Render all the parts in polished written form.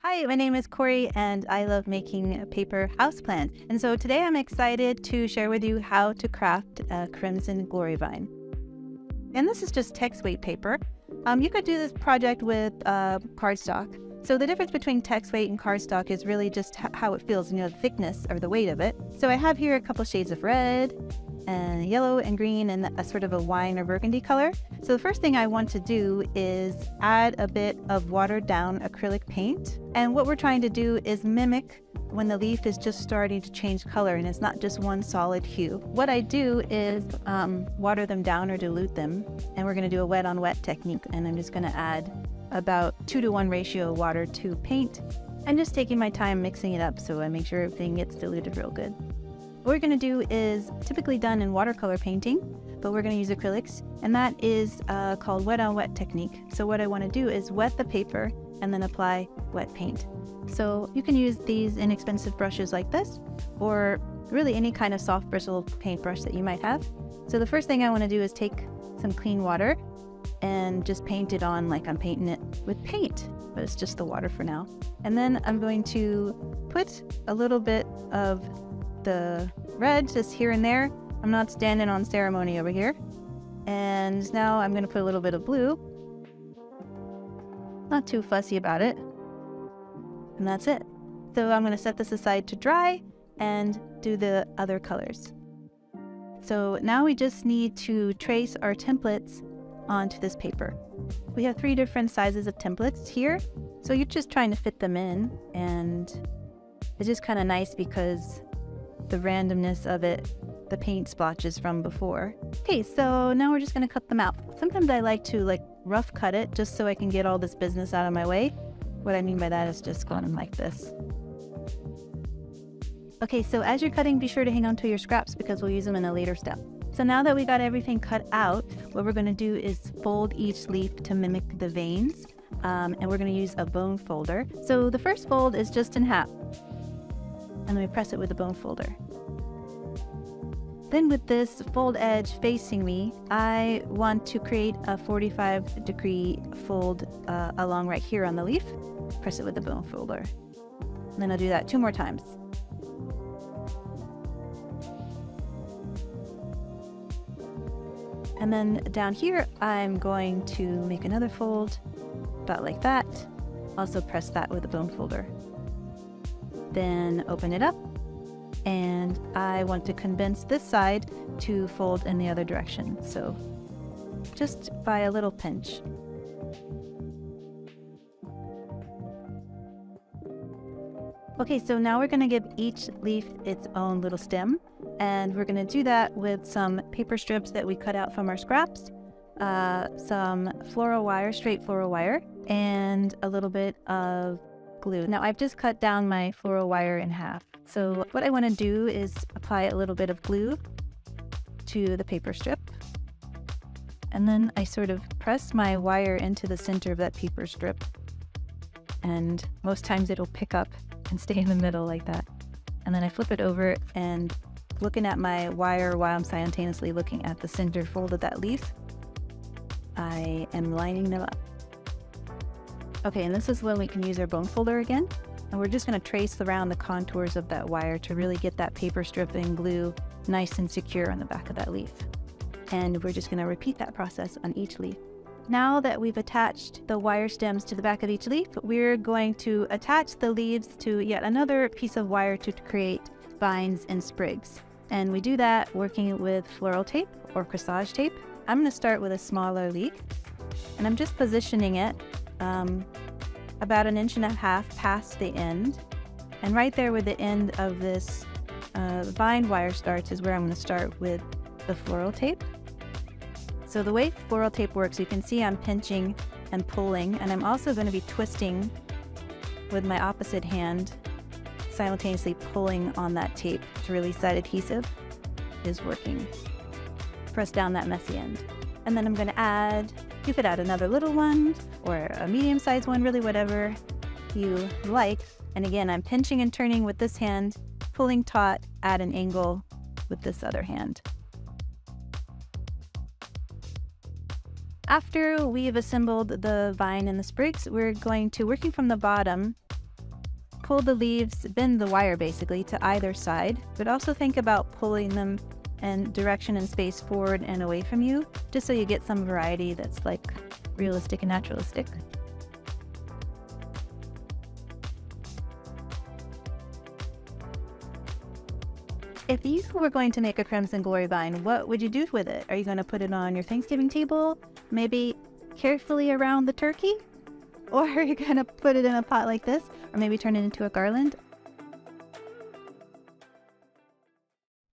Hi, my name is Corey and I love making a paper houseplant. And so today I'm excited to share with you how to craft a crimson glory vine. And this is just text weight paper. You could do this project with cardstock. So the difference between text weight and cardstock is really just how it feels, the thickness or the weight of it. So I have here a couple shades of red and yellow and green and a sort of a wine or burgundy color. So the first thing I want to do is add a bit of watered down acrylic paint. And what we're trying to do is mimic when the leaf is just starting to change color and it's not just one solid hue. What I do is water them down or dilute them, and we're going to do a wet on wet technique, and I'm just going to add about 2-to-1 ratio water to paint and just taking my time mixing it up so I make sure everything gets diluted real good. What we're going to do is typically done in watercolor painting, but we're going to use acrylics, and that is called wet on wet technique. So what I want to do is wet the paper and then apply wet paint. So you can use these inexpensive brushes like this, or really any kind of soft bristle paintbrush that you might have. So the first thing I want to do is take some clean water and just paint it on like I'm painting it with paint, but it's just the water for now. And then I'm going to put a little bit of the red just here and there. I'm not standing on ceremony over here. And now I'm going to put a little bit of blue. Not too fussy about it. And that's it. So I'm going to set this aside to dry and do the other colors. So now we just need to trace our templates onto this paper. We have 3 different sizes of templates here. So you're just trying to fit them in, and it's just kind of nice because the randomness of it, the paint splotches from before. Okay, so now we're just going to cut them out. Sometimes I like to rough cut it just so I can get all this business out of my way. What I mean by that is just going like this. Okay, so as you're cutting, be sure to hang on to your scraps because we'll use them in a later step. So now that we got everything cut out, what we're going to do is fold each leaf to mimic the veins, and we're going to use a bone folder. So the first fold is just in half, and then we press it with a bone folder. Then with this fold edge facing me, I want to create a 45-degree fold along right here on the leaf. Press it with the bone folder. And then I'll do that 2 more times. And then down here, I'm going to make another fold, about like that. Also press that with a bone folder. Then open it up. And I want to condense this side to fold in the other direction. So just by a little pinch. Okay, so now we're going to give each leaf its own little stem, and we're going to do that with some paper strips that we cut out from our scraps, some floral wire, straight floral wire, and a little bit of glue. Now I've just cut down my floral wire in half. So what I want to do is apply a little bit of glue to the paper strip, and then I sort of press my wire into the center of that paper strip, and most times it'll pick up and stay in the middle like that. And then I flip it over and looking at my wire while I'm simultaneously looking at the center fold of that leaf, I am lining them up. Okay, and this is when we can use our bone folder again. And we're just going to trace around the contours of that wire to really get that paper strip and glue nice and secure on the back of that leaf. And we're just going to repeat that process on each leaf. Now that we've attached the wire stems to the back of each leaf, we're going to attach the leaves to yet another piece of wire to create vines and sprigs. And we do that working with floral tape or corsage tape. I'm going to start with a smaller leaf, and I'm just positioning it about 1.5 inches past the end. And right there where the end of this vine wire starts is where I'm going to start with the floral tape. So the way floral tape works, you can see I'm pinching and pulling, and I'm also going to be twisting with my opposite hand, simultaneously pulling on that tape to release that adhesive is working. Press down that messy end. And then I'm going to add, you could add another little one or a medium-sized one, really whatever you like. And again, I'm pinching and turning with this hand, pulling taut at an angle with this other hand. After we've assembled the vine and the sprigs, we're going to, working from the bottom, pull the leaves, bend the wire basically to either side, but also think about pulling them in direction and space forward and away from you, just so you get some variety that's like realistic and naturalistic. If you were going to make a Crimson Glory vine, what would you do with it? Are you going to put it on your Thanksgiving table? Maybe carefully around the turkey? Or are you going to put it in a pot like this? Or maybe turn it into a garland?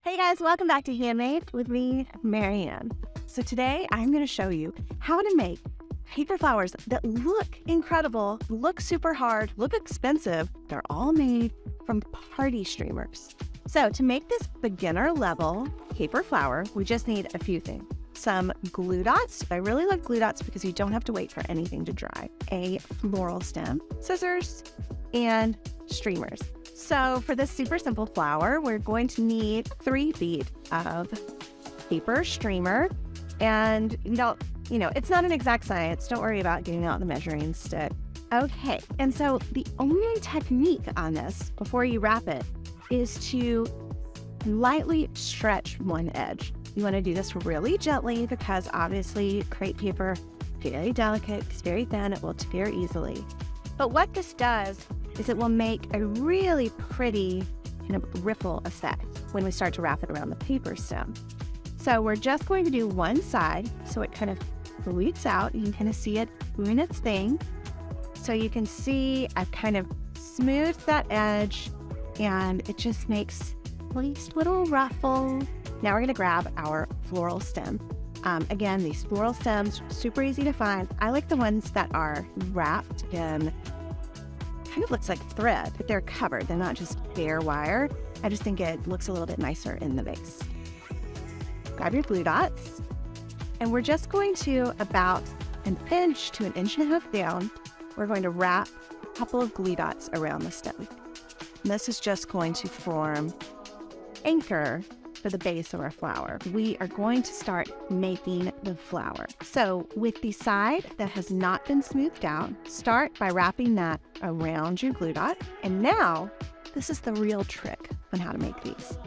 Hey guys, welcome back to Handmade with me, Marianne. So today I'm going to show you how to make paper flowers that look incredible, look super hard, look expensive. They're all made from party streamers. So to make this beginner level paper flower, we just need a few things. Some glue dots. I really love glue dots because you don't have to wait for anything to dry. A floral stem, scissors, and streamers. So for this super simple flower, we're going to need 3 feet of paper streamer. And it's not an exact science. Don't worry about getting out the measuring stick. Okay, and so the only technique on this before you wrap it is to lightly stretch one edge. You want to do this really gently because obviously crepe paper, very delicate, it's very thin, it will tear easily. But what this does is it will make a really pretty kind of ripple effect when we start to wrap it around the paper stem. So we're just going to do one side so it kind of roots out. You can kind of see it doing its thing. So you can see I've kind of smoothed that edge and it just makes a nice little ruffle. Now we're going to grab our floral stem. Again, these floral stems, super easy to find. I like the ones that are wrapped in, kind of looks like thread, but they're covered. They're not just bare wire. I just think it looks a little bit nicer in the vase. Grab your glue dots. And we're just going to, about an inch to 1.5 inches down, we're going to wrap a couple of glue dots around the stem. And this is just going to form anchor for the base of our flower. We are going to start making the flower. So with the side that has not been smoothed out, start by wrapping that around your glue dot. And now, this is the real trick on how to make these.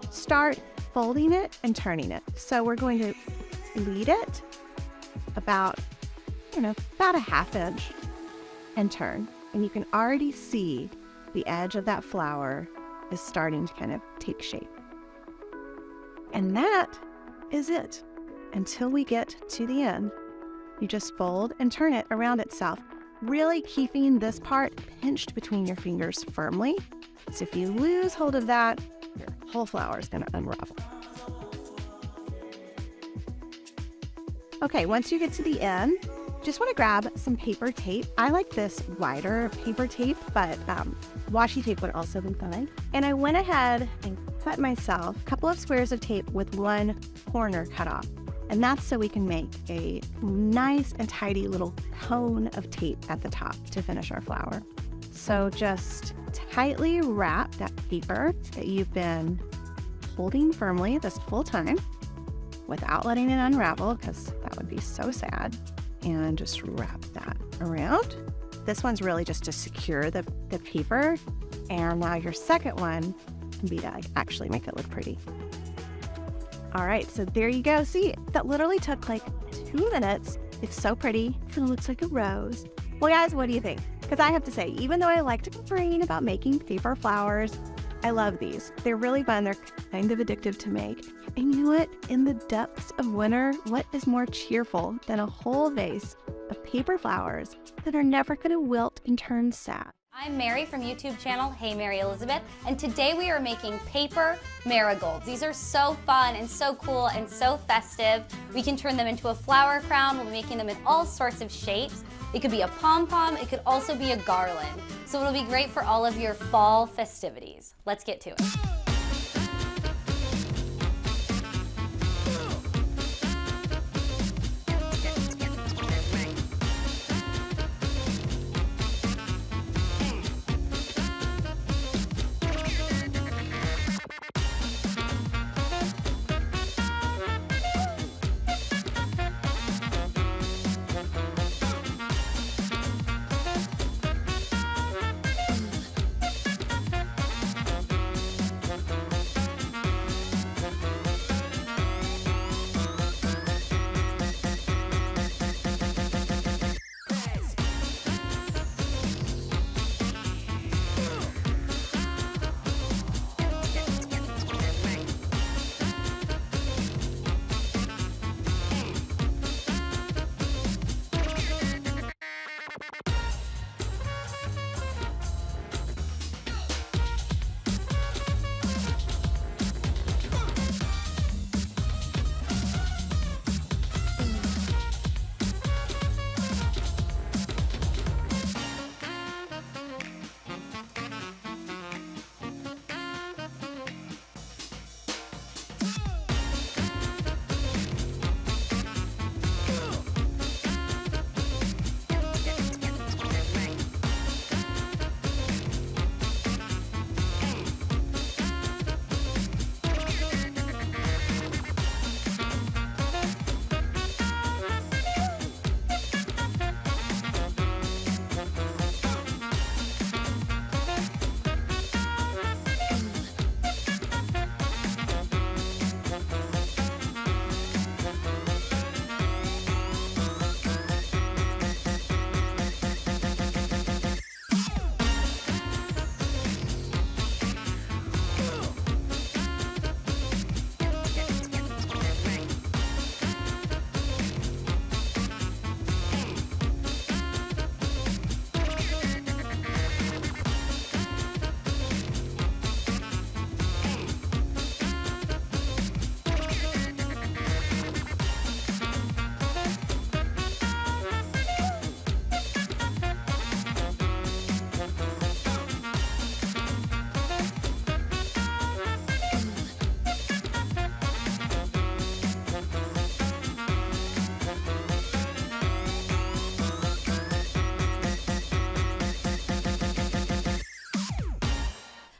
Start folding it and turning it. So we're going to lead it about a 1/2 inch and turn. And you can already see the edge of that flower is starting to kind of take shape. And that is it. Until we get to the end, you just fold and turn it around itself, really keeping this part pinched between your fingers firmly. So if you lose hold of that, your whole flower is going to unravel. Okay, once you get to the end, just want to grab some paper tape. I like this wider paper tape, but washi tape would also be fine. And I went ahead and cut myself a couple of squares of tape with one corner cut off. And that's so we can make a nice and tidy little cone of tape at the top to finish our flower. So just tightly wrap that paper that you've been holding firmly this full time without letting it unravel, because that would be so sad. And just wrap that around. This one's really just to secure the paper. And now your second one can be to actually make it look pretty. All right, so there you go. See, that literally took like 2 minutes. It's so pretty. It looks like a rose. Well, guys, what do you think? Because I have to say, even though I like to complain about making paper flowers, I love these. They're really fun. They're kind of addictive to make. And you know what? In the depths of winter, what is more cheerful than a whole vase of paper flowers that are never going to wilt and turn sad? I'm Mary from YouTube channel Hey Mary Elizabeth, and today we are making paper marigolds. These are so fun and so cool and so festive. We can turn them into a flower crown. We'll be making them in all sorts of shapes. It could be a pom-pom, it could also be a garland. So it'll be great for all of your fall festivities. Let's get to it.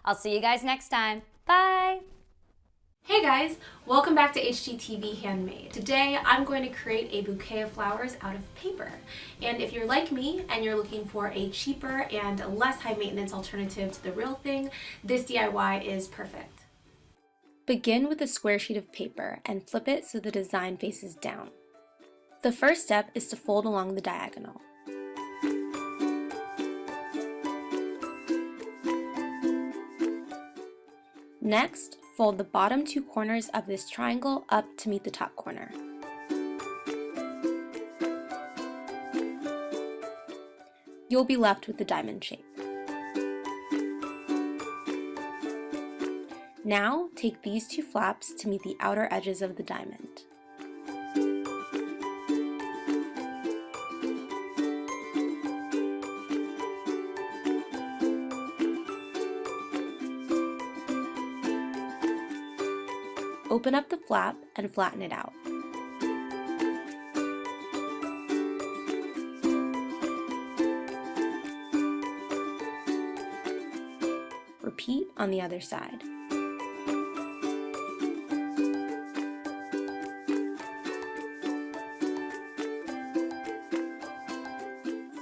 I'll see you guys next time. Bye! Hey guys, welcome back to HGTV Handmade. Today I'm going to create a bouquet of flowers out of paper. And if you're like me and you're looking for a cheaper and less high maintenance alternative to the real thing, this DIY is perfect. Begin with a square sheet of paper and flip it so the design faces down. The first step is to fold along the diagonal. Next, fold the bottom two corners of this triangle up to meet the top corner. You'll be left with the diamond shape. Now, take these two flaps to meet the outer edges of the diamond. Open up the flap and flatten it out. Repeat on the other side.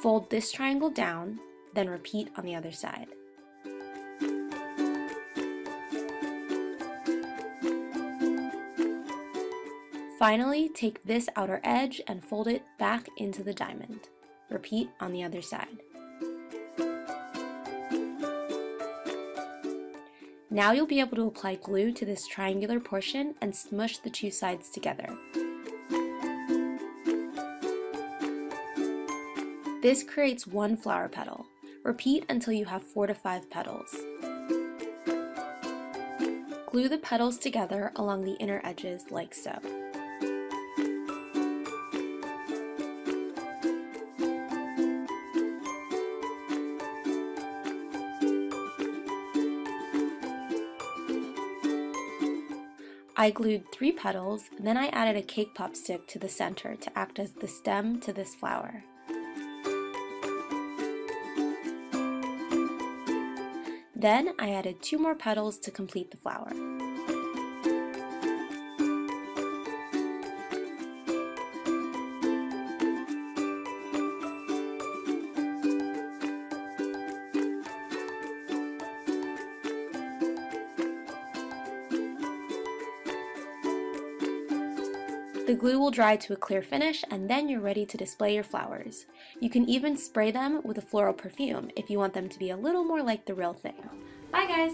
Fold this triangle down, then repeat on the other side. Finally, take this outer edge and fold it back into the diamond. Repeat on the other side. Now you'll be able to apply glue to this triangular portion and smush the two sides together. This creates one flower petal. Repeat until you have 4 to 5 petals. Glue the petals together along the inner edges like so. I glued 3 petals, then I added a cake pop stick to the center to act as the stem to this flower. Then I added 2 more petals to complete the flower. The glue will dry to a clear finish, and then you're ready to display your flowers. You can even spray them with a floral perfume if you want them to be a little more like the real thing. Bye guys!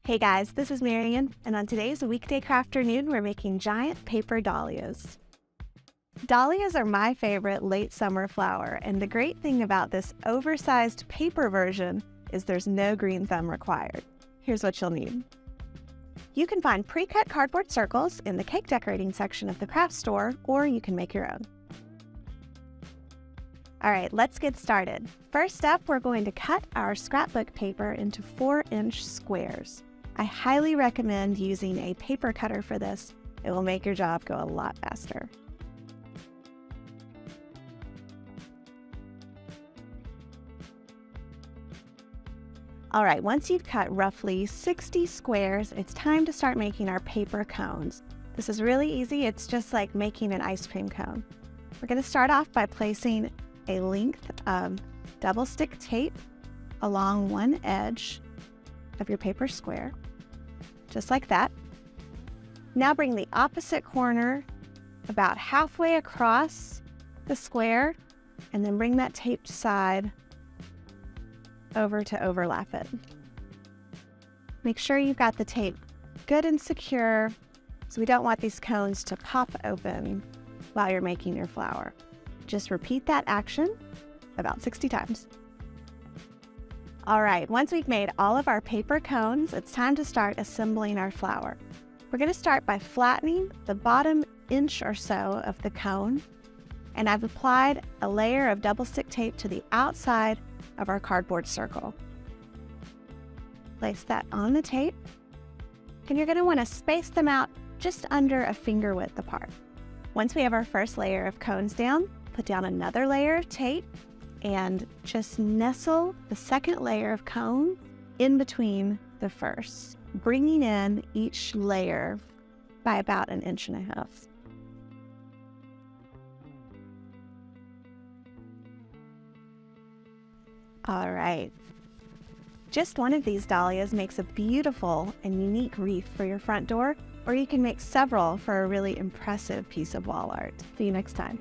Hey guys, this is Marian, and on today's weekday crafternoon, we're making giant paper dahlias. Dahlias are my favorite late summer flower, and the great thing about this oversized paper version is there's no green thumb required. Here's what you'll need. You can find pre-cut cardboard circles in the cake decorating section of the craft store, or you can make your own. All right, let's get started. First up, we're going to cut our scrapbook paper into 4-inch squares. I highly recommend using a paper cutter for this. It will make your job go a lot faster. All right, once you've cut roughly 60 squares, it's time to start making our paper cones. This is really easy. It's just like making an ice cream cone. We're going to start off by placing a length of double stick tape along one edge of your paper square, just like that. Now bring the opposite corner about halfway across the square, and then bring that taped side over to overlap it. Make sure you've got the tape good and secure, so we don't want these cones to pop open while you're making your flower. Just repeat that action about 60 times. All right, once we've made all of our paper cones, it's time to start assembling our flower. We're going to start by flattening the bottom inch or so of the cone, and I've applied a layer of double stick tape to the outside of our cardboard circle. Place that on the tape, and you're going to want to space them out just under a finger width apart. Once we have our first layer of cones down, put down another layer of tape and just nestle the second layer of cone in between the first, bringing in each layer by about 1.5 inches. All right. Just one of these dahlias makes a beautiful and unique wreath for your front door, or you can make several for a really impressive piece of wall art. See you next time.